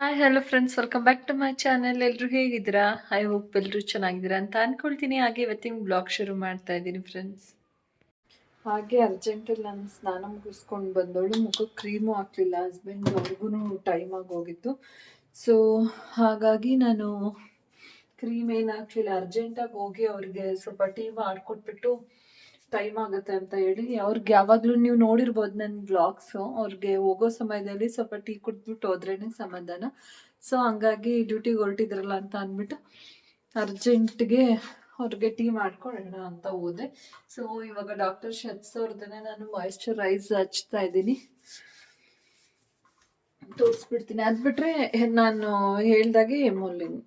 Hi hello friends, welcome back to my channel. ಎಲ್ಲರೂ ಹೇಗಿದ್ದೀರಾ? I hope ಎಲ್ಲರೂ ಚೆನ್ನಾಗಿದ್ದೀರಾ ಅಂತ ಅನ್ಕೊಳ್ತೀನಿ. ಹಾಗೆ ಇವತ್ತಿನ ಬ್ಲಾಗ್ ಶುರು ಮಾಡ್ತಾ ಇದ್ದೀನಿ ಫ್ರೆಂಡ್ಸ್. ಹಾಗೆ ಅರ್ಜೆಂಟಲ್ಲಿ ನಾನು ಸ್ನಾನ ಮುಗಿಸ್ಕೊಂಡು ಬಂದವಳು, ಮುಖಕ್ಕೆ ಕ್ರೀಮು ಹಾಕಲಿಲ್ಲ. ಹಸ್ಬೆಂಡ್ ಅವ್ರಿಗೂ ಟೈಮ್ ಆಗಿ ಹೋಗಿತ್ತು. ಸೊ ಹಾಗಾಗಿ ನಾನು ಕ್ರೀಮ್ ಏನು ಹಾಕಲಿಲ್ಲ. ಅರ್ಜೆಂಟಾಗಿ ಹೋಗಿ ಅವ್ರಿಗೆ ಸ್ವಲ್ಪ ಟೀ ಮಾಡಿಕೊಟ್ಬಿಟ್ಟು ಟೈಮ್ ಆಗುತ್ತೆ ಅಂತ ಹೇಳಿ, ಅವ್ರಿಗೆ ಯಾವಾಗಲೂ ನೀವು ನೋಡಿರ್ಬೋದು ನನ್ನ ವ್ಲಾಗ್ಸು, ಅವ್ರಿಗೆ ಹೋಗೋ ಸಮಯದಲ್ಲಿ ಸ್ವಲ್ಪ ಟೀ ಕುಡಿದ್ಬಿಟ್ಟು ಹೋದ್ರೇ ಸಮಾಧಾನ. ಸೊ ಹಂಗಾಗಿ ಡ್ಯೂಟಿಗೆ ಹೊರಟಿದ್ರಲ್ಲ ಅಂತ ಅಂದ್ಬಿಟ್ಟು ಅರ್ಜೆಂಟ್ಗೆ ಅವ್ರಿಗೆ ಟೀ ಮಾಡ್ಕೊಳ್ಳೋಣ ಅಂತ ಹೋದೆ. ಸೊ ಇವಾಗ ಡಾಕ್ಟರ್ ಶತ್ಸ್ ಅವ್ರದ್ದನ್ನೇ ನಾನು ಮಾಯಿಶ್ಚರೈಸ್ ಹಚ್ತಾ ಇದ್ದೀನಿ, ತೋರಿಸ್ಬಿಡ್ತೀನಿ. ಅದು ಬಿಟ್ಟರೆ ನಾನು ಹೇಳ್ದಾಗೆ ಎಮೋಲಿನ್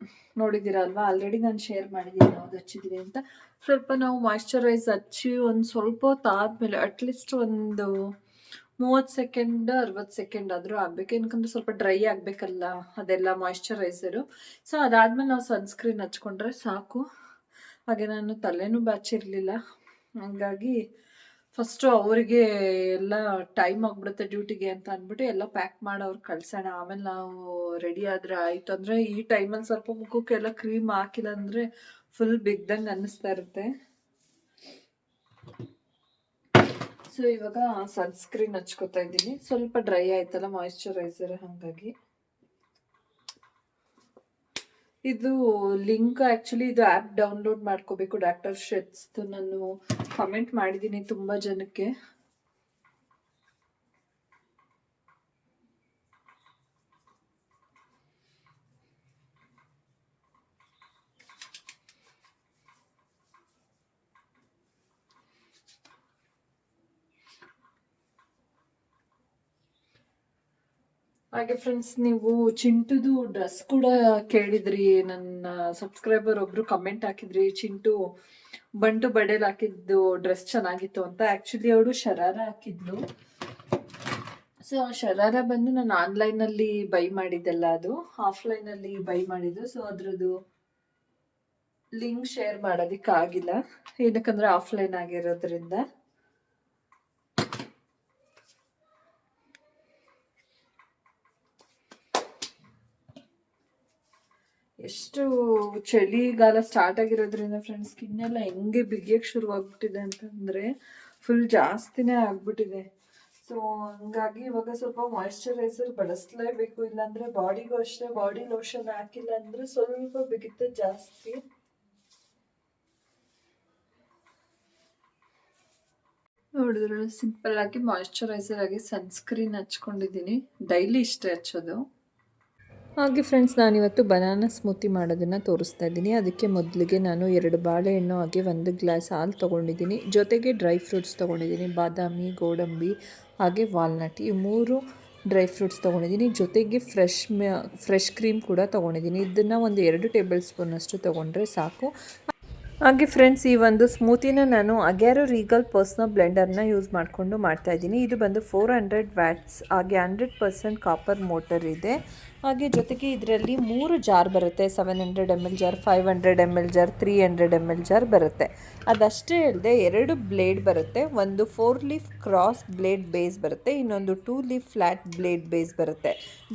ನೋಡಿದ್ದೀರಲ್ವಾ, ಆಲ್ರೆಡಿ ನಾನು ಶೇರ್ ಮಾಡಿದ್ದೀನಿ ಯಾವ್ದು ಹಚ್ಚಿದ್ದೀನಿ ಅಂತ. ಸ್ವಲ್ಪ ನಾವು ಮಾಯಿಶ್ಚರೈಸ್ ಹಚ್ಚಿ ಒಂದು ಸ್ವಲ್ಪ ಹೊತ್ತು ಆದಮೇಲೆ ಅಟ್ಲೀಸ್ಟ್ ಒಂದು 30 ಸೆಕೆಂಡ್ 60 ಸೆಕೆಂಡ್ ಆದರೂ ಆಗಬೇಕು, ಏನಕ್ಕಂದ್ರೆ ಸ್ವಲ್ಪ ಡ್ರೈ ಆಗಬೇಕಲ್ಲ ಅದೆಲ್ಲ ಮಾಯಿಶ್ಚರೈಸರು. ಸೊ ಅದಾದಮೇಲೆ ನಾವು ಸನ್ಸ್ಕ್ರೀನ್ ಹಚ್ಕೊಂಡ್ರೆ ಸಾಕು. ಹಾಗೆ ನಾನು ತಲೆನೂ ಬಾಚಿರಲಿಲ್ಲ, ಹಂಗಾಗಿ ಫಸ್ಟು ಅವರಿಗೆ ಎಲ್ಲ ಟೈಮ್ ಆಗಿಬಿಡುತ್ತೆ ಡ್ಯೂಟಿಗೆ ಅಂತ ಅಂದ್ಬಿಟ್ಟು ಎಲ್ಲ ಪ್ಯಾಕ್ ಮಾಡಿ ಅವ್ರಿಗೆ ಕಳ್ಸೋಣ, ಆಮೇಲೆ ನಾವು ರೆಡಿ ಆದರೆ ಆಯಿತು. ಅಂದರೆ ಈ ಟೈಮಲ್ಲಿ ಸ್ವಲ್ಪ ಮುಖಕ್ಕೆಲ್ಲ ಕ್ರೀಮ್ ಹಾಕಿಲ್ಲ ಅಂದರೆ ಫುಲ್ ಬಿಗ್ದಂಗೆ ಅನ್ನಿಸ್ತಾ ಇರುತ್ತೆ. ಸೊ ಇವಾಗ ಸನ್ಸ್ಕ್ರೀನ್ ಹಚ್ಕೋತಾ ಇದ್ದೀನಿ, ಸ್ವಲ್ಪ ಡ್ರೈ ಆಯ್ತಲ್ಲ ಮಾಯಿಶ್ಚರೈಸರ್, ಹಾಗಾಗಿ. ಇದು ಲಿಂಕ್ ಆ್ಯಕ್ಚುಲಿ ಇದು ಆ್ಯಪ್ ಡೌನ್ಲೋಡ್ ಮಾಡ್ಕೋಬೇಕು, ಡಾಕ್ಟರ್ ಶೆಟ್ಸ್ದು. ನಾನು ಕಮೆಂಟ್ ಮಾಡಿದ್ದೀನಿ ತುಂಬ ಜನಕ್ಕೆ. ಹಾಗೆ ಫ್ರೆಂಡ್ಸ್, ನೀವು ಚಿಂಟುದು ಡ್ರೆಸ್ ಕೂಡ ಕೇಳಿದ್ರಿ. ನನ್ನ ಸಬ್ಸ್ಕ್ರೈಬರ್ ಒಬ್ರು ಕಮೆಂಟ್ ಹಾಕಿದ್ರಿ, ಚಿಂಟು ಬಂಟು ಬಡೇಲಿ ಹಾಕಿದ್ದು ಡ್ರೆಸ್ ಚೆನ್ನಾಗಿತ್ತು ಅಂತ. ಆ್ಯಕ್ಚುಲಿ ಅವಳು ಶರಾರ ಹಾಕಿದ್ಲು. ಸೊ ಶರಾರ ಬಂದು ನಾನು ಆನ್ಲೈನಲ್ಲಿ ಬೈ ಮಾಡಿದ್ದೆಲ್ಲ, ಅದು ಆಫ್ಲೈನಲ್ಲಿ ಬೈ ಮಾಡಿದ್ದು. ಸೊ ಅದ್ರದ್ದು ಲಿಂಕ್ ಶೇರ್ ಮಾಡೋದಕ್ಕಾಗಿಲ್ಲ, ಏನಕ್ಕಂದ್ರೆ ಆಫ್ಲೈನ್ ಆಗಿರೋದ್ರಿಂದ. ಎಷ್ಟು ಚಳಿಗಾಲ ಸ್ಟಾರ್ಟ್ ಆಗಿರೋದ್ರಿಂದ ಫ್ರೆಂಡ್ಸ್, ಸ್ಕಿನ್ನೆಲ್ಲ ಹೆಂಗೆ ಬಿಗಿಯಕ್ಕೆ ಶುರು ಆಗ್ಬಿಟ್ಟಿದೆ ಅಂತಂದರೆ ಫುಲ್ ಜಾಸ್ತಿನೇ ಆಗ್ಬಿಟ್ಟಿದೆ. ಸೊ ಹಂಗಾಗಿ ಇವಾಗ ಸ್ವಲ್ಪ ಮಾಯಿಶ್ಚರೈಸರ್ ಬಳಸಲೇಬೇಕು, ಇಲ್ಲಾಂದರೆ ಬಾಡಿಗೂ ಅಷ್ಟೇ, ಬಾಡಿ ಲೋಷನ್ ಹಾಕಿಲ್ಲ ಅಂದರೆ ಸ್ವಲ್ಪ ಬಿಗಿತ್ತೆ ಜಾಸ್ತಿ. ನೋಡಿದ್ರೆ ಸಿಂಪಲ್ ಆಗಿ ಮಾಯಿಶ್ಚರೈಸರ್ ಆಗಿ ಸನ್ಸ್ಕ್ರೀನ್ ಹಚ್ಕೊಂಡಿದ್ದೀನಿ, ಡೈಲಿ ಇಷ್ಟೇ ಹಚ್ಚೋದು. ಹಾಗೆ ಫ್ರೆಂಡ್ಸ್, ನಾನಿವತ್ತು ಬನಾನಾ ಸ್ಮೂತಿ ಮಾಡೋದನ್ನು ತೋರಿಸ್ತಾ ಇದ್ದೀನಿ. ಅದಕ್ಕೆ ಮೊದಲಿಗೆ ನಾನು 2 ಬಾಳೆಹಣ್ಣು ಹಾಗೆ 1 ಗ್ಲಾಸ್ ಹಾಲು ತೊಗೊಂಡಿದ್ದೀನಿ. ಜೊತೆಗೆ ಡ್ರೈ ಫ್ರೂಟ್ಸ್ ತೊಗೊಂಡಿದ್ದೀನಿ, ಬಾದಾಮಿ, ಗೋಡಂಬಿ ಹಾಗೆ ವಾಲ್ನಟ್, ಈ 3 ಡ್ರೈ ಫ್ರೂಟ್ಸ್ ತೊಗೊಂಡಿದ್ದೀನಿ. ಜೊತೆಗೆ ಫ್ರೆಶ್ ಕ್ರೀಮ್ ಕೂಡ ತೊಗೊಂಡಿದ್ದೀನಿ. ಇದನ್ನು ಒಂದು 2 ಟೇಬಲ್ ಸ್ಪೂನಷ್ಟು ತೊಗೊಂಡ್ರೆ ಸಾಕು. ಹಾಗೆ ಫ್ರೆಂಡ್ಸ್, ಈ ಒಂದು ಸ್ಮೂತಿನ ನಾನು ಅಗ್ಯಾರೋ ರೀಗಲ್ ಪರ್ಸ್ನಲ್ ಬ್ಲೆಂಡರ್ನ ಯೂಸ್ ಮಾಡಿಕೊಂಡು ಮಾಡ್ತಾಯಿದ್ದೀನಿ. ಇದು ಬಂದು 400 ವ್ಯಾಟ್ಸ್ ಹಾಗೆ 100% ಕಾಪರ್ ಮೋಟರ್ ಇದೆ. ಹಾಗೆ ಜೊತೆಗೆ ಇದರಲ್ಲಿ 3 ಜಾರ್ ಬರುತ್ತೆ, 700 ml jar, 500 ml jar, 300 ml jar ಬರುತ್ತೆ. ಅದಷ್ಟೇ ಅಲ್ಲದೆ 2 ಬ್ಲೇಡ್ ಬರುತ್ತೆ, ಒಂದು 4 ಲೀಫ್ ಕ್ರಾಸ್ ಬ್ಲೇಡ್ ಬೇಸ್ ಬರುತ್ತೆ, ಇನ್ನೊಂದು 2 ಲೀಫ್ ಫ್ಲ್ಯಾಟ್ ಬ್ಲೇಡ್ ಬೇಸ್ ಬರುತ್ತೆ.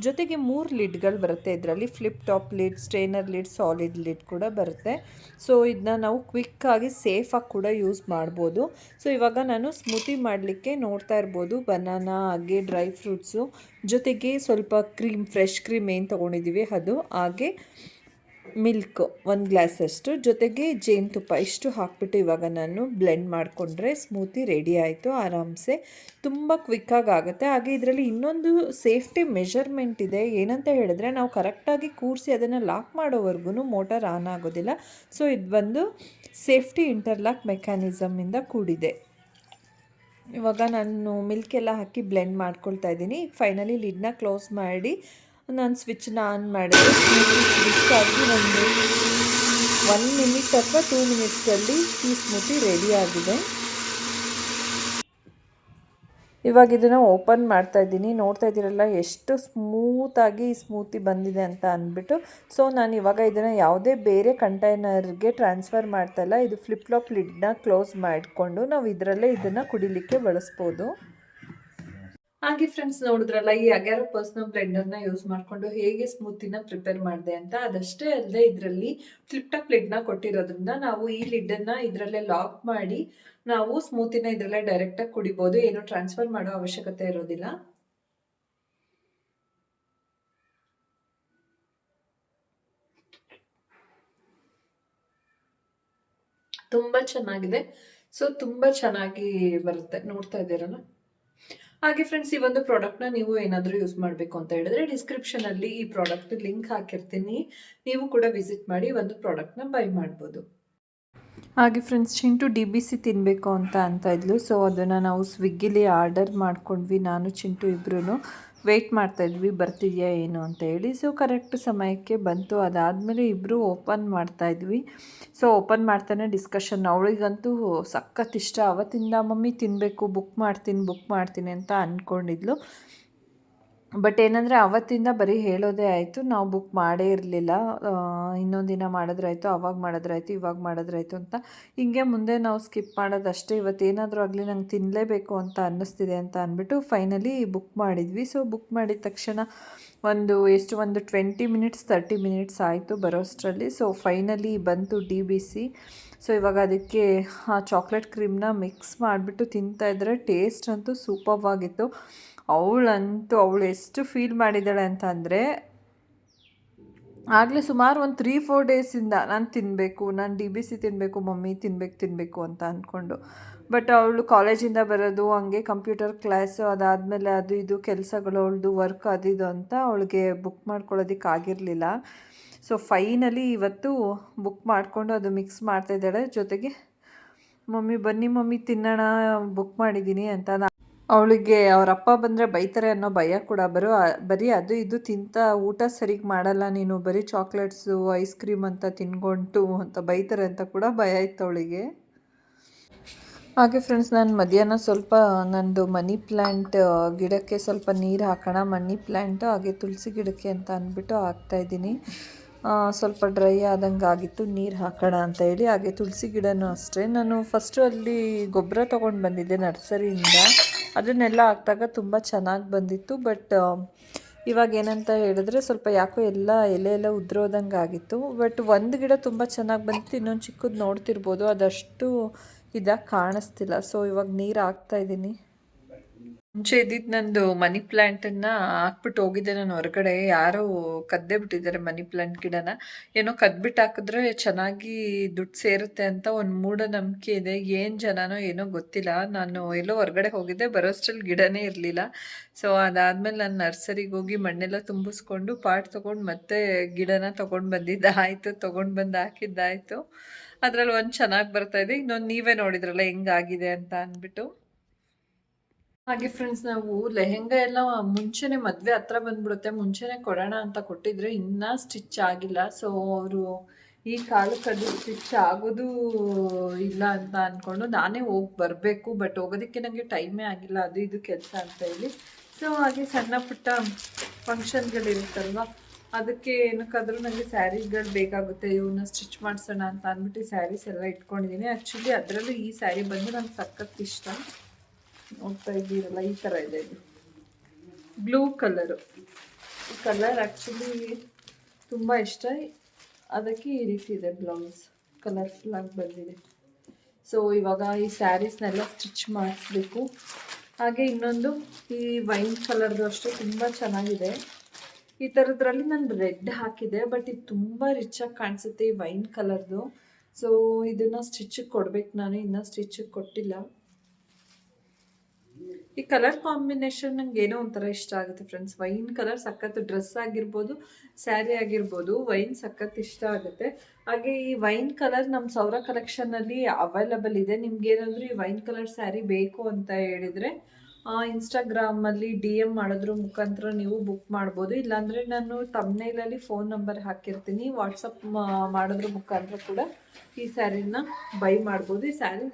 ಜೊತೆಗೆ 3 ಲಿಡ್ಗಳು ಬರುತ್ತೆ ಇದರಲ್ಲಿ, flip top lid, strainer lid, solid lid ಕೂಡ ಬರುತ್ತೆ. ಸೊ ಇದನ್ನ ನಾವು ಕ್ವಿಕ್ಕಾಗಿ ಸೇಫಾಗಿ ಕೂಡ ಯೂಸ್ ಮಾಡ್ಬೋದು. ಸೊ ಇವಾಗ ನಾನು ಸ್ಮೂತಿ ಮಾಡಲಿಕ್ಕೆ ನೋಡ್ತಾ ಇರ್ಬೋದು, ಬನಾನಾ ಹಾಗೆ ಡ್ರೈ ಫ್ರೂಟ್ಸು, ಜೊತೆಗೆ ಸ್ವಲ್ಪ ಕ್ರೀಮ್, ಫ್ರೆಶ್ ಕ್ರೀಮ್ ಏನು ತೊಗೊಂಡಿದ್ದೀವಿ ಅದು, ಹಾಗೆ ಮಿಲ್ಕ್ 1 ಗ್ಲಾಸಷ್ಟು, ಜೊತೆಗೆ ಜೇನುತುಪ್ಪ, ಇಷ್ಟು ಹಾಕ್ಬಿಟ್ಟು ಇವಾಗ ನಾನು ಬ್ಲೆಂಡ್ ಮಾಡಿಕೊಂಡ್ರೆ ಸ್ಮೂತಿ ರೆಡಿ ಆಯಿತು. ಆರಾಮ್ಸೆ ತುಂಬ ಕ್ವಿಕ್ಕಾಗಿ ಆಗುತ್ತೆ. ಹಾಗೆ ಇದರಲ್ಲಿ ಇನ್ನೊಂದು ಸೇಫ್ಟಿ ಮೆಷರ್ಮೆಂಟ್ ಇದೆ, ಏನಂತ ಹೇಳಿದ್ರೆ ನಾವು ಕರೆಕ್ಟಾಗಿ ಕೂರಿಸಿ ಅದನ್ನು ಲಾಕ್ ಮಾಡೋವರೆಗೂ ಮೋಟರ್ ಆನ್ ಆಗೋದಿಲ್ಲ. ಸೊ ಇದು ಬಂದು ಸೇಫ್ಟಿ ಇಂಟರ್ಲಾಕ್ ಮೆಕ್ಯಾನಿಸಮಿಂದ ಕೂಡಿದೆ. ಇವಾಗ ನಾನು ಮಿಲ್ಕ್ ಎಲ್ಲ ಹಾಕಿ ಬ್ಲೆಂಡ್ ಮಾಡ್ಕೊಳ್ತಾ ಇದ್ದೀನಿ. ಈಗ ಫೈನಲಿ ಲಿಡ್ನ ಕ್ಲೋಸ್ ಮಾಡಿ ನಾನು ಸ್ವಿಚ್ನ ಆನ್ ಮಾಡಿದೆ. ಸ್ವಿಚ್ ಆಗಿ ಒಂದು 1 ಮಿನಿಟ್ ಅಥವಾ 2 ಮಿನಿಟ್ಸಲ್ಲಿ ಈ ಸ್ಮೂತಿ ರೆಡಿ ಆಗಿದೆ. ಇವಾಗ ಇದನ್ನು ಓಪನ್ ಮಾಡ್ತಾ ಇದ್ದೀನಿ. ನೋಡ್ತಾ ಇದ್ದೀರಲ್ಲ ಎಷ್ಟು ಸ್ಮೂತಾಗಿ ಈ ಸ್ಮೂತಿ ಬಂದಿದೆ ಅಂತ ಅಂದ್ಬಿಟ್ಟು. ಸೊ ನಾನು ಇವಾಗ ಇದನ್ನು ಯಾವುದೇ ಬೇರೆ ಕಂಟೈನರ್ಗೆ ಟ್ರಾನ್ಸ್ಫರ್ ಮಾಡ್ತಾ ಇಲ್ಲ, ಇದು ಫ್ಲಿಪ್ ಫ್ಲಾಪ್ ಲಿಡ್ನ ಕ್ಲೋಸ್ ಮಾಡಿಕೊಂಡು ನಾವು ಇದರಲ್ಲೇ ಇದನ್ನು ಕುಡಿಲಿಕ್ಕೆ ಬಳಸ್ಬೋದು. ಹಾಗೆ ಫ್ರೆಂಡ್ಸ್ ನೋಡಿದ್ರಲ್ಲ, ಈ ಅಗ್ಯಾರೋ ಪರ್ಸನಲ್ ಬ್ಲೆಂಡರ್ನ ಯೂಸ್ ಮಾಡಿಕೊಂಡು ಹೇಗೆ ಸ್ಮೂತಿನ ಪ್ರಿಪೇರ್ ಮಾಡಿದೆ ಅಂತ. ಅದಷ್ಟೇ ಅಲ್ಲದೆ ಇದರಲ್ಲಿ ಫ್ಲಿಪ್ ಟಾಪ್ ಲಿಡ್ನ ಕೊಟ್ಟಿರೋದ್ರಿಂದ ನಾವು ಈ ಲಿಡ್ಡನ್ನು ಇದರಲ್ಲೇ ಲಾಕ್ ಮಾಡಿ ನಾವು ಸ್ಮೂತಿನ ಇದರಲ್ಲೇ ಡೈರೆಕ್ಟಾಗಿ ಕುಡಿಬೋದು. ಏನು ಟ್ರಾನ್ಸ್ಫರ್ ಮಾಡೋ ಅವಶ್ಯಕತೆ ಇರೋದಿಲ್ಲ. ತುಂಬ ಚೆನ್ನಾಗಿದೆ. ಸೊ ತುಂಬ ಚೆನ್ನಾಗಿ ಬರುತ್ತೆ, ನೋಡ್ತಾ ಇದ್ದೀರಲ್ಲ. ಹಾಗೆ ಫ್ರೆಂಡ್ಸ್, ಈ ಒಂದು ಪ್ರಾಡಕ್ಟ್ನ ನೀವು ಏನಾದರೂ ಯೂಸ್ ಮಾಡಬೇಕು ಅಂತ ಹೇಳಿದ್ರೆ ಡಿಸ್ಕ್ರಿಪ್ಷನಲ್ಲಿ ಈ ಪ್ರಾಡಕ್ಟ್ ಲಿಂಕ್ ಹಾಕಿರ್ತೀನಿ. ನೀವು ಕೂಡ ವಿಸಿಟ್ ಮಾಡಿ ಒಂದು ಪ್ರಾಡಕ್ಟ್ನ ಬೈ ಮಾಡ್ಬೋದು. ಹಾಗೆ ಫ್ರೆಂಡ್ಸ್, ಚಿಂಟು DBC ತಿನ್ನಬೇಕು ಅಂತ ಇದ್ಲು. ಸೊ ಅದನ್ನು ನಾವು ಸ್ವಿಗ್ಗಿಲಿ ಆರ್ಡರ್ ಮಾಡ್ಕೊಂಡ್ವಿ. ನಾನು ಚಿಂಟು ಇಬ್ಬರೂ ವೆಯ್ಟ್ ಮಾಡ್ತಾಯಿದ್ವಿ ಬರ್ತಿದೆಯಾ ಏನು ಅಂತ ಹೇಳಿ. ಸೊ ಕರೆಕ್ಟ್ ಸಮಯಕ್ಕೆ ಬಂತು. ಅದಾದಮೇಲೆ ಇಬ್ಬರು ಓಪನ್ ಮಾಡ್ತಾಯಿದ್ವಿ. ಸೊ ಓಪನ್ ಮಾಡ್ತಾನೆ ಡಿಸ್ಕಷನ್. ಅವಳಿಗಂತೂ ಸಖತ್ ಇಷ್ಟ. ಅವತ್ತಿಂದ ಮಮ್ಮಿ ತಿನ್ನಬೇಕು, ಬುಕ್ ಮಾಡ್ತೀನಿ ಅಂತ ಅಂದ್ಕೊಂಡಿದ್ಲು. ಬಟ್ ಏನಂದರೆ ಅವತ್ತಿಂದ ಬರೀ ಹೇಳೋದೇ ಆಯಿತು, ನಾವು ಬುಕ್ ಮಾಡೇ ಇರಲಿಲ್ಲ. ಇನ್ನೊಂದು ದಿನ ಮಾಡಿದ್ರಾಯ್ತು, ಅವಾಗ ಮಾಡಿದ್ರಾಯ್ತು, ಇವಾಗ ಮಾಡಿದ್ರಾಯ್ತು ಅಂತ ಹಿಂಗೆ ಮುಂದೆ ನಾವು ಸ್ಕಿಪ್ ಮಾಡೋದಷ್ಟೇ. ಇವತ್ತೇನಾದರೂ ಆಗಲಿ ನಂಗೆ ತಿನ್ನಲೇಬೇಕು ಅಂತ ಅನ್ನಿಸ್ತಿದೆ ಅಂತ ಅಂದ್ಬಿಟ್ಟು ಫೈನಲಿ ಬುಕ್ ಮಾಡಿದ್ವಿ. ಸೊ ಬುಕ್ ಮಾಡಿದ ತಕ್ಷಣ ಒಂದು 20 ಮಿನಿಟ್ಸ್ 30 ಮಿನಿಟ್ಸ್ ಆಯಿತು ಬರೋಷ್ಟರಲ್ಲಿ. ಸೊ ಫೈನಲಿ ಬಂತು DBC. ಸೊ ಇವಾಗ ಅದಕ್ಕೆ ಚಾಕ್ಲೇಟ್ ಕ್ರೀಮ್ನ ಮಿಕ್ಸ್ ಮಾಡಿಬಿಟ್ಟು ತಿಂತಾಯಿದ್ರೆ ಟೇಸ್ಟ್ ಅಂತೂ ಸೂಪರ್ವಾಗಿತ್ತು. ಅವಳು ಎಷ್ಟು ಫೀಲ್ ಮಾಡಿದ್ದಾಳೆ ಅಂತ ಅಂದರೆ, ಆಗಲೇ ಸುಮಾರು ಒಂದು 3-4 ಡೇಸಿಂದ ನಾನು DBC ತಿನ್ನಬೇಕು ಮಮ್ಮಿ, ತಿನ್ನಬೇಕು ಅಂತ ಅಂದ್ಕೊಂಡು. ಬಟ್ ಅವಳು ಕಾಲೇಜಿಂದ ಬರೋದು, ಹಂಗೆ ಕಂಪ್ಯೂಟರ್ ಕ್ಲಾಸು, ಅದಾದಮೇಲೆ ಅದು ಇದು ಕೆಲಸಗಳು, ಅವಳದು ವರ್ಕ್ ಅದು ಇದು ಅಂತ ಅವಳಿಗೆ ಬುಕ್ ಮಾಡ್ಕೊಳ್ಳೋದಕ್ಕಾಗಿರಲಿಲ್ಲ. ಸೊ ಫೈನಲಿ ಇವತ್ತು ಬುಕ್ ಮಾಡಿಕೊಂಡು ಅದು ಮಿಕ್ಸ್ ಮಾಡ್ತಾಯಿದ್ದಾಳೆ. ಜೊತೆಗೆ ಮಮ್ಮಿ ಬನ್ನಿ ಮಮ್ಮಿ ತಿನ್ನೋಣ, ಬುಕ್ ಮಾಡಿದ್ದೀನಿ ಅಂತ. ಅವಳಿಗೆ ಅವರಪ್ಪ ಬಂದರೆ ಬೈತಾರೆ ಅನ್ನೋ ಭಯ ಕೂಡ. ಬರೀ ಅದು ಇದು ತಿಂತ ಊಟ ಸರಿಗೆ ಮಾಡಲ್ಲ ನೀನು, ಬರೀ ಚಾಕ್ಲೇಟ್ಸು ಐಸ್ ಕ್ರೀಮ್ ಅಂತ ತಿನ್ಕೊಂಡು ಅಂತ ಬೈತಾರೆ ಅಂತ ಕೂಡ ಭಯ ಇತ್ತು ಅವಳಿಗೆ. ಹಾಗೆ ಫ್ರೆಂಡ್ಸ್, ನಾನು ಮಧ್ಯಾಹ್ನ ಸ್ವಲ್ಪ ನಂದು ಮನಿ ಪ್ಲ್ಯಾಂಟ್ ಗಿಡಕ್ಕೆ ಸ್ವಲ್ಪ ನೀರು ಹಾಕೋಣ, ಮನಿ ಪ್ಲ್ಯಾಂಟ್ ಹಾಗೆ ತುಳಸಿ ಗಿಡಕ್ಕೆ ಅಂತ ಅಂದ್ಬಿಟ್ಟು ಹಾಕ್ತಾಯಿದ್ದೀನಿ. ಸ್ವಲ್ಪ ಡ್ರೈ ಆದಂಗೆ ಆಗಿತ್ತು, ನೀರು ಹಾಕೋಣ ಅಂತ ಹೇಳಿ. ಹಾಗೆ ತುಳಸಿ ಗಿಡನೂ ಅಷ್ಟೇ, ನಾನು ಫಸ್ಟು ಅಲ್ಲಿ ಗೊಬ್ಬರ ತೊಗೊಂಡು ಬಂದಿದ್ದೆ ನರ್ಸರಿಯಿಂದ. ಅದನ್ನೆಲ್ಲ ಹಾಕಿದಾಗ ತುಂಬ ಚೆನ್ನಾಗಿ ಬಂದಿತ್ತು. ಬಟ್ ಇವಾಗ ಏನಂತ ಹೇಳಿದ್ರೆ ಸ್ವಲ್ಪ ಯಾಕೋ ಎಲ್ಲ ಎಲೆ ಎಲ್ಲ ಉದುರೋದಂಗೆ ಆಗಿತ್ತು. ಬಟ್ ಒಂದು ಗಿಡ ತುಂಬ ಚೆನ್ನಾಗಿ ಬಂದಿತ್ತು, ಇನ್ನೊಂದು ಚಿಕ್ಕದು ನೋಡ್ತಿರ್ಬೋದು, ಅದಷ್ಟು ಇದಾಗಿ ಕಾಣಿಸ್ತಿಲ್ಲ. ಸೊ ಇವಾಗ ನೀರು ಹಾಕ್ತಾಯಿದ್ದೀನಿ. ಮುಂಚೆ ಇದ್ದಿದ್ದು ನಂದು ಮನಿ ಪ್ಲ್ಯಾಂಟನ್ನು ಹಾಕ್ಬಿಟ್ಟು ಹೋಗಿದ್ದೆ ನಾನು ಹೊರಗಡೆ. ಯಾರೋ ಕದ್ದೇ ಬಿಟ್ಟಿದ್ದಾರೆ ಮನಿ ಪ್ಲ್ಯಾಂಟ್ ಗಿಡನ. ಏನೋ ಕದ್ಬಿಟ್ಟು ಹಾಕಿದ್ರೆ ಚೆನ್ನಾಗಿ ದುಡ್ಡು ಸೇರುತ್ತೆ ಅಂತ ಒಂದು ಮೂಢನಂಬಿಕೆ ಇದೆ. ಏನು ಜನನೋ ಏನೋ ಗೊತ್ತಿಲ್ಲ. ನಾನು ಎಲ್ಲೋ ಹೊರಗಡೆ ಹೋಗಿದ್ದೆ, ಬರೋಷ್ಟರಲ್ಲಿ ಗಿಡನೇ ಇರಲಿಲ್ಲ. ಸೊ ಅದಾದಮೇಲೆ ನಾನು ನರ್ಸರಿಗೆ ಹೋಗಿ ಮಣ್ಣೆಲ್ಲ ತುಂಬಿಸ್ಕೊಂಡು ಪಾಟ್ ತೊಗೊಂಡು ಮತ್ತೆ ಗಿಡನ ತೊಗೊಂಡು ಬಂದಿದ್ದಾಯಿತು. ತೊಗೊಂಡು ಬಂದು ಹಾಕಿದ್ದಾಯಿತು. ಅದರಲ್ಲಿ ಒಂದು ಚೆನ್ನಾಗಿ ಬರ್ತಾಯಿದೆ, ಇನ್ನೊಂದು ನೀವೇ ನೋಡಿದ್ರಲ್ಲ ಹೆಂಗಾಗಿದೆ ಅಂತ ಅಂದ್ಬಿಟ್ಟು. ಹಾಗೆ ಫ್ರೆಂಡ್ಸ್, ನಾವು ಲೆಹೆಂಗಾ ಎಲ್ಲ ಮುಂಚೆನೇ ಮದುವೆ ಹತ್ರ ಬಂದ್ಬಿಡುತ್ತೆ, ಮುಂಚೆನೇ ಕೊಡೋಣ ಅಂತ ಕೊಟ್ಟಿದ್ರೆ ಇನ್ನೂ ಸ್ಟಿಚ್ ಆಗಿಲ್ಲ. ಸೊ ಅವರು ಈ ಕಾಲಕ್ಕೆ ಅದು ಸ್ಟಿಚ್ ಆಗೋದು ಇಲ್ಲ ಅಂತ ಅಂದ್ಕೊಂಡು ನಾನೇ ಹೋಗಿ ಬರಬೇಕು. ಬಟ್ ಹೋಗೋದಕ್ಕೆ ನನಗೆ ಟೈಮೇ ಆಗಿಲ್ಲ, ಅದು ಇದು ಕೆಲಸ ಅಂತ ಹೇಳಿ. ಸೊ ಹಾಗೆ ಸಣ್ಣ ಪುಟ್ಟ ಫಂಕ್ಷನ್ಗಳಿರುತ್ತಲ್ವ, ಅದಕ್ಕೆ ಏನಕ್ಕಾದರೂ ನನಗೆ ಸ್ಯಾರಿಗಳು ಬೇಕಾಗುತ್ತೆ, ಇವನ್ನ ಸ್ಟಿಚ್ ಮಾಡಿಸೋಣ ಅಂತ ಅಂದ್ಬಿಟ್ಟು ಸ್ಯಾರೀಸ್ ಎಲ್ಲ ಇಟ್ಕೊಂಡಿದ್ದೀನಿ. ಆ್ಯಕ್ಚುಲಿ ಅದರಲ್ಲೂ ಈ ಸ್ಯಾರಿ ಬಂದು ನಂಗೆ ಸಖತ್ ಇಷ್ಟ. ನೋಡ್ತಾ ಇದ್ದೀರಲ್ಲ, ಈ ಥರ ಇದೆ, ಇದು ಬ್ಲೂ ಕಲರು. ಈ ಕಲರ್ ಆ್ಯಕ್ಚುಲಿ ತುಂಬ ಇಷ್ಟ, ಅದಕ್ಕೆ ಈ ರೀತಿ ಇದೆ ಬ್ಲೌಸ್, ಕಲರ್ಫುಲ್ಲಾಗಿ ಬಂದಿದೆ. ಸೊ ಇವಾಗ ಈ ಸ್ಯಾರೀಸ್ನೆಲ್ಲ ಸ್ಟಿಚ್ ಮಾಡಿಸ್ಬೇಕು. ಹಾಗೆ ಇನ್ನೊಂದು ಈ ವೈನ್ ಕಲರ್ದು ಅಷ್ಟೇ ತುಂಬ ಚೆನ್ನಾಗಿದೆ. ಈ ಥರದ್ರಲ್ಲಿ ನಾನು ರೆಡ್ ಹಾಕಿದೆ, ಬಟ್ ಇದು ತುಂಬ ರಿಚಾಗಿ ಕಾಣಿಸುತ್ತೆ ಈ ವೈನ್ ಕಲರ್ದು. ಸೊ ಇದನ್ನು ಸ್ಟಿಚ್ಚಿಗೆ ಕೊಡ್ಬೇಕು, ನಾನು ಇನ್ನೂ ಸ್ಟಿಚ್ಚಿಗೆ ಕೊಟ್ಟಿಲ್ಲ. ಈ ಕಲರ್ ಕಾಂಬಿನೇಷನ್ ನಂಗೆ ಏನೋ ಒಂಥರ ಇಷ್ಟ ಆಗುತ್ತೆ ಫ್ರೆಂಡ್ಸ್. ವೈನ್ ಕಲರ್ ಸಖತ್, ಡ್ರೆಸ್ ಆಗಿರ್ಬೋದು, ಸ್ಯಾರಿ ಆಗಿರ್ಬೋದು, ವೈನ್ ಸಖತ್ ಇಷ್ಟ ಆಗುತ್ತೆ. ಹಾಗೆ ಈ ವೈನ್ ಕಲರ್ ನಮ್ಮ ಸೌರ ಕಲೆಕ್ಷನಲ್ಲಿ ಅವೈಲಬಲ್ ಇದೆ. ನಿಮ್ಗೇನಾದರೂ ಈ ವೈನ್ ಕಲರ್ ಸ್ಯಾರಿ ಬೇಕು ಅಂತ ಹೇಳಿದರೆ ಇನ್ಸ್ಟಾಗ್ರಾಮಲ್ಲಿ DM ಮಾಡೋದ್ರ ಮುಖಾಂತರ ನೀವು ಬುಕ್ ಮಾಡ್ಬೋದು. ಇಲ್ಲಾಂದರೆ ನಾನು ತಮ್ನೇಲಲ್ಲಿ ಫೋನ್ ನಂಬರ್ ಹಾಕಿರ್ತೀನಿ, ವಾಟ್ಸಪ್ ಮಾಡೋದ್ರ ಮುಖಾಂತರ ಕೂಡ ಈ ಸ್ಯಾರಿನ ಬೈ ಮಾಡ್ಬೋದು. ಈ ಸ್ಯಾರಿ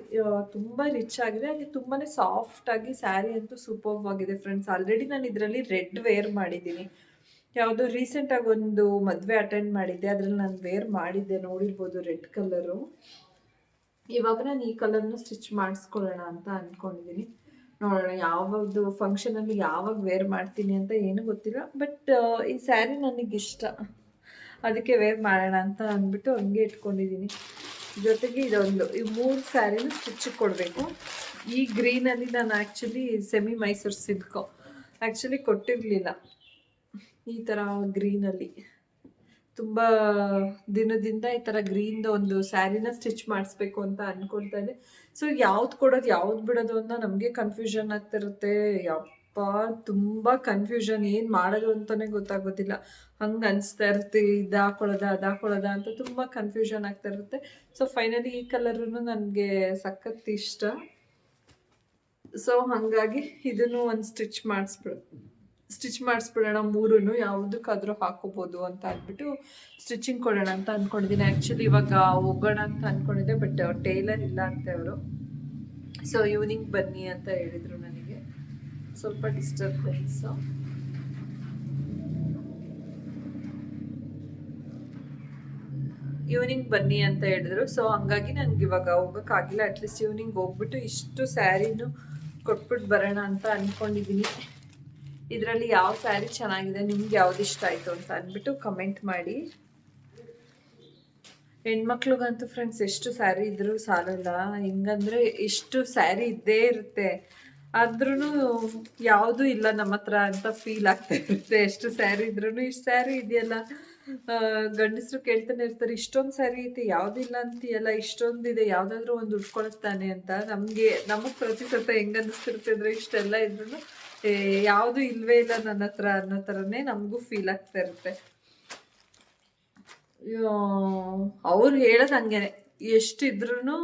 ತುಂಬ ರಿಚ್ ಆಗಿದೆ, ಹಾಗೆ ತುಂಬಾ ಸಾಫ್ಟಾಗಿ ಸ್ಯಾರಿ ಅಂತೂ ಸೂಪರ್ಬ್ ಆಗಿದೆ ಫ್ರೆಂಡ್ಸ್. ಆಲ್ರೆಡಿ ನಾನು ಇದರಲ್ಲಿ ರೆಡ್ ವೇರ್ ಮಾಡಿದ್ದೀನಿ. ಯಾವುದೋ ರೀಸೆಂಟಾಗಿ ಒಂದು ಮದುವೆ ಅಟೆಂಡ್ ಮಾಡಿದ್ದೆ, ಅದರಲ್ಲಿ ನಾನು ವೇರ್ ಮಾಡಿದ್ದೆ, ನೋಡಿರ್ಬೋದು ರೆಡ್ ಕಲರು. ಇವಾಗ ನಾನು ಈ ಕಲರ್ನ ಸ್ಟಿಚ್ ಮಾಡಿಸ್ಕೊಳ್ಳೋಣ ಅಂತ ಅಂದ್ಕೊಂಡಿದ್ದೀನಿ. ನೋಡೋಣ ಯಾವ್ದು ಫಂಕ್ಷನಲ್ಲಿ ಯಾವಾಗ ವೇರ್ ಮಾಡ್ತೀನಿ ಅಂತ ಏನೂ ಗೊತ್ತಿಲ್ಲ. ಬಟ್ ಈ ಸ್ಯಾರಿ ನನಗಿಷ್ಟ. ಅದಕ್ಕೆ ವೇರ್ ಮಾಡೋಣ ಅಂತ ಅಂದ್ಬಿಟ್ಟು ಹಂಗೆ ಇಟ್ಕೊಂಡಿದ್ದೀನಿ. ಜೊತೆಗೆ ಇದೊಂದು ಈ 3 ಸ್ಯಾರಿನೂ ಸ್ಟಿಚ್ಚಿಗೆ ಕೊಡಬೇಕು. ಈ ಗ್ರೀನಲ್ಲಿ ನಾನು actually semi Mysuru silk actually ಕೊಟ್ಟಿರಲಿಲ್ಲ. ಈ ಥರ ಗ್ರೀನಲ್ಲಿ ತುಂಬ ದಿನದಿಂದ ಈ ಥರ ಗ್ರೀನ್ದು ಒಂದು ಸ್ಯಾರಿನ ಸ್ಟಿಚ್ ಮಾಡಿಸ್ಬೇಕು ಅಂತ ಅಂದ್ಕೊಳ್ತಾ ಇದ್ದೆ. ಸೊ ಯಾವ್ದು ಕೊಡೋದು ಯಾವ್ದು ಬಿಡೋದು ಅಂತ ನಮಗೆ ಕನ್ಫ್ಯೂಷನ್ ಆಗ್ತಿರುತ್ತೆ. ಯಪ್ಪ ತುಂಬ ಕನ್ಫ್ಯೂಷನ್, ಏನು ಮಾಡೋದು ಅಂತಲೇ ಗೊತ್ತಾಗೋದಿಲ್ಲ. ಹಂಗೆ ಅನಿಸ್ತಾ ಇರುತ್ತೆ, ಇದು ಹಾಕೊಳ್ಳೋದಾ ಅದು ಹಾಕೊಳ್ಳೋದಾ ಅಂತ ತುಂಬ ಕನ್ಫ್ಯೂಷನ್ ಆಗ್ತಾ ಇರುತ್ತೆ. ಸೊ ಫೈನಲಿ ಈ ಕಲರೂ ನನಗೆ ಸಖತ್ ಇಷ್ಟ. ಸೊ ಹಾಗಾಗಿ ಇದನ್ನು ಒಂದು ಸ್ಟಿಚ್ ಮಾಡಿಸ್ಬಿಡೋಣ. 3 ಯಾವುದಕ್ಕಾದ್ರೂ ಹಾಕೋಬೋದು ಅಂತ ಅಂದ್ಬಿಟ್ಟು ಸ್ಟಿಚಿಂಗ್ ಕೊಡೋಣ ಅಂತ ಅಂದ್ಕೊಂಡಿದ್ದೀನಿ. ಆ್ಯಕ್ಚುಲಿ ಇವಾಗ ಹೋಗೋಣ ಅಂತ ಅಂದ್ಕೊಂಡಿದ್ದೆ, ಬಟ್ ಟೇಲರ್ ಇಲ್ಲ ಅಂತೆ ಅವರು. ಸೊ ಈವ್ನಿಂಗ್ ಬನ್ನಿ ಅಂತ ಹೇಳಿದರು ನನಗೆ. ಸ್ವಲ್ಪ ಡಿಸ್ಟರ್ಬೆನ್ಸು. ಈವ್ನಿಂಗ್ ಬನ್ನಿ ಅಂತ ಹೇಳಿದ್ರು. ಸೊ ಹಂಗಾಗಿ ನನಗೆ ಇವಾಗ ಹೋಗೋಕ್ಕಾಗಿಲ್ಲ. ಅಟ್ಲೀಸ್ಟ್ ಈವ್ನಿಂಗ್ ಹೋಗ್ಬಿಟ್ಟು ಇಷ್ಟು ಸ್ಯಾರಿನೂ ಕೊಟ್ಬಿಟ್ಟು ಬರೋಣ ಅಂತ ಅಂದ್ಕೊಂಡಿದ್ದೀನಿ. ಇದರಲ್ಲಿ ಯಾವ ಸ್ಯಾರಿ ಚೆನ್ನಾಗಿದೆ, ನಿಮ್ಗೆ ಯಾವ್ದು ಇಷ್ಟ ಆಯಿತು ಅಂತ ಅಂದ್ಬಿಟ್ಟು ಕಮೆಂಟ್ ಮಾಡಿ. ಹೆಣ್ಮಕ್ಳಿಗಂತೂ ಫ್ರೆಂಡ್ಸ್ ಎಷ್ಟು ಸ್ಯಾರಿ ಇದ್ರೂ ಸಾಲಲ್ಲ. ಹೆಂಗಂದ್ರೆ ಎಷ್ಟು ಸ್ಯಾರಿ ಇದ್ದೇ ಇರುತ್ತೆ, ಆದ್ರೂ ಯಾವುದೂ ಇಲ್ಲ ನಮ್ಮ ಹತ್ರ ಅಂತ ಫೀಲ್ ಆಗ್ತಾ ಇರುತ್ತೆ. ಎಷ್ಟು ಸ್ಯಾರಿ ಇದ್ರೂ ಇಷ್ಟು ಸ್ಯಾರಿ ಇದೆಯಲ್ಲ, ಗಂಡಸರು ಕೇಳ್ತಾನೆ ಇರ್ತಾರೆ, ಇಷ್ಟೊಂದು ಸ್ಯಾರಿ ಐತೆ ಯಾವುದಿಲ್ಲ ಅಂತೀಯಲ್ಲ, ಇಷ್ಟೊಂದಿದೆ ಯಾವುದಾದ್ರೂ ಒಂದು ಉಟ್ಕೊಳ್ತಾನೆ ಅಂತ. ನಮಗೆ ಪ್ರತಿ ಸತ ಹೆಂಗೆ ಅನ್ನಿಸ್ತಿರ್ತಂದ್ರೆ ಇಷ್ಟೆಲ್ಲ ಇದ್ರೂ ಯಾವುದು ಇಲ್ವೇ ಇಲ್ಲ ನನ್ನ ಹತ್ರ ಅನ್ನೋ ಥರನೇ ನಮಗೂ ಫೀಲ್ ಆಗ್ತಾ ಇರುತ್ತೆ. ಅವ್ರು ಹೇಳೋದು ಹಂಗೇನೆ, ಎಷ್ಟಿದ್ರೂ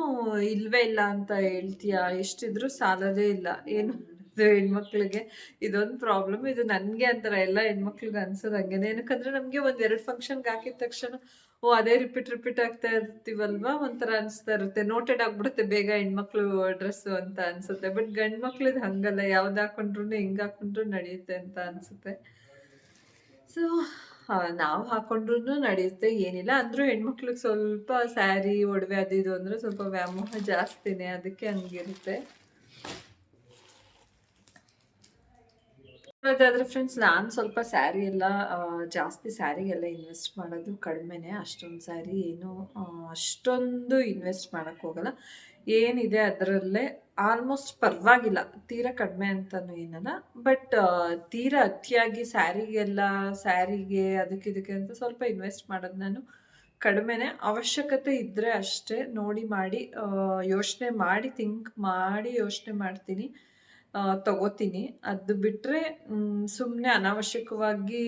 ಇಲ್ವೇ ಇಲ್ಲ ಅಂತ ಹೇಳ್ತೀಯ, ಎಷ್ಟಿದ್ರು ಸಾಲೋದೇ ಇಲ್ಲ. ಏನು ಹೆಣ್ಮಕ್ಳಿಗೆ ಇದೊಂದು ಪ್ರಾಬ್ಲಮ್. ಇದು ನನಗೆ ಅಂತಾರೆ, ಎಲ್ಲ ಹೆಣ್ಮಕ್ಳಿಗೆ ಅನ್ಸೋದು ಹಂಗೇನೆ. ಏನಕ್ಕಂದ್ರೆ ನಮಗೆ 1-2 ಫಂಕ್ಷನ್ಗೆ ಹಾಕಿದ ತಕ್ಷಣ ಅದೇ ರಿಪೀಟ್ ಆಗ್ತಾ ಇರ್ತೀವಲ್ವಾ, ಒಂಥರ ಅನಿಸ್ತಾ ಇರುತ್ತೆ, ನೋಟೆಡ್ ಆಗ್ಬಿಡುತ್ತೆ ಬೇಗ ಹೆಣ್ಮಕ್ಳು ಡ್ರೆಸ್ಸು ಅಂತ ಅನ್ಸುತ್ತೆ. ಬಟ್ ಗಂಡು ಮಕ್ಳದ್ದು ಹಂಗಲ್ಲ, ಯಾವ್ದು ಹಾಕೊಂಡ್ರು ಹೆಂಗೆ ಹಾಕೊಂಡ್ರು ನಡೆಯುತ್ತೆ ಅಂತ ಅನ್ಸುತ್ತೆ. ಸೊ ನಾವು ಹಾಕೊಂಡ್ರು ನಡೆಯುತ್ತೆ, ಏನಿಲ್ಲ. ಅಂದರೂ ಹೆಣ್ಮಕ್ಳಿಗೆ ಸ್ವಲ್ಪ ಸ್ಯಾರಿ ಒಡವೆ ಅದು ಇದು ಅಂದರೆ ಸ್ವಲ್ಪ ವ್ಯಾಮೋಹ ಜಾಸ್ತಿನೇ, ಅದಕ್ಕೆ ಹಂಗಿರುತ್ತೆ. ಅದಾದರೆ ಫ್ರೆಂಡ್ಸ್, ನಾನು ಸ್ವಲ್ಪ ಸ್ಯಾರಿ ಎಲ್ಲ ಜಾಸ್ತಿ ಸ್ಯಾರಿಗೆಲ್ಲ ಇನ್ವೆಸ್ಟ್ ಮಾಡೋದು ಕಡಿಮೆನೇ. ಅಷ್ಟೊಂದು ಸ್ಯಾರಿ ಏನು ಅಷ್ಟೊಂದು ಇನ್ವೆಸ್ಟ್ ಮಾಡೋಕ್ಕೆ ಹೋಗಲ್ಲ. ಏನಿದೆ ಅದರಲ್ಲೇ ಆಲ್ಮೋಸ್ಟ್ ಪರವಾಗಿಲ್ಲ, ತೀರಾ ಕಡಿಮೆ ಅಂತಲೂ ಏನಲ್ಲ. ಬಟ್ ತೀರಾ ಅತಿಯಾಗಿ ಸ್ಯಾರಿಗೆ ಅದಕ್ಕೆ ಇದಕ್ಕೆ ಅಂತ ಸ್ವಲ್ಪ ಇನ್ವೆಸ್ಟ್ ಮಾಡೋದು ನಾನು ಕಡಿಮೆನೇ. ಅವಶ್ಯಕತೆ ಇದ್ದರೆ ಅಷ್ಟೇ ನೋಡಿ ಮಾಡಿ, ಯೋಚನೆ ಮಾಡಿ ಥಿಂಕ್ ಮಾಡಿ ಯೋಚನೆ ಮಾಡ್ತೀನಿ, ತಗೋತೀನಿ. ಅದು ಬಿಟ್ಟರೆ ಸುಮ್ಮನೆ ಅನಾವಶ್ಯಕವಾಗಿ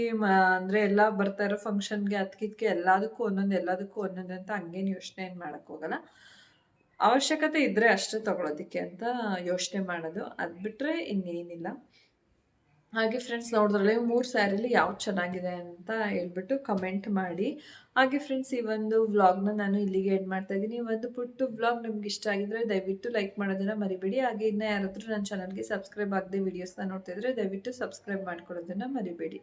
ಅಂದರೆ ಎಲ್ಲ ಬರ್ತಾ ಇರೋ ಫಂಕ್ಷನ್ಗೆ ಅದಕ್ಕಿದ್ಕೆ ಎಲ್ಲದಕ್ಕೂ ಒಂದೊಂದು ಅಂತ ಹಂಗೇನು ಯೋಚನೆ ಏನು ಮಾಡೋಕ್ಕೆ ಹೋಗಲ್ಲ. ಅವಶ್ಯಕತೆ ಇದ್ದರೆ ಅಷ್ಟೇ ತಗೊಳ್ಳೋದಕ್ಕೆ ಅಂತ ಯೋಚನೆ ಮಾಡೋದು. ಅದು ಬಿಟ್ಟರೆ ಇನ್ನೇನಿಲ್ಲ. ಹಾಗೆ ಫ್ರೆಂಡ್ಸ್, ನೋಡಿದ್ರಲ್ಲ 3 ಸ್ಯಾರಿಲಿ ಯಾವ್ದು ಚೆನ್ನಾಗಿದೆ ಅಂತ ಹೇಳ್ಬಿಟ್ಟು ಕಮೆಂಟ್ ಮಾಡಿ. ಹಾಗೆ ಫ್ರೆಂಡ್ಸ್, ಈ ಒಂದು ವ್ಲಾಗ್ನ ನಾನು ಇಲ್ಲಿಗೆ ಎಂಡ್ ಮಾಡ್ತಾ ಇದ್ದೀನಿ. ಒಂದು ಪುಟ್ಟು ವ್ಲಾಗ್ ನಿಮ್ಗೆ ಇಷ್ಟ ಆಗಿದ್ರೆ ದಯವಿಟ್ಟು ಲೈಕ್ ಮಾಡೋದನ್ನು ಮರಿಬೇಡಿ. ಹಾಗೆ ಇನ್ನೂ ಯಾರಾದರೂ ನನ್ನ ಚಾನಲ್ಗೆ ಸಬ್ಸ್ಕ್ರೈಬ್ ಆಗದೆ ವೀಡಿಯೋಸ್ನ ನೋಡ್ತಿದ್ರೆ ದಯವಿಟ್ಟು ಸಬ್ಸ್ಕ್ರೈಬ್ ಮಾಡ್ಕೊಳ್ಳೋದನ್ನು ಮರಿಬೇಡಿ.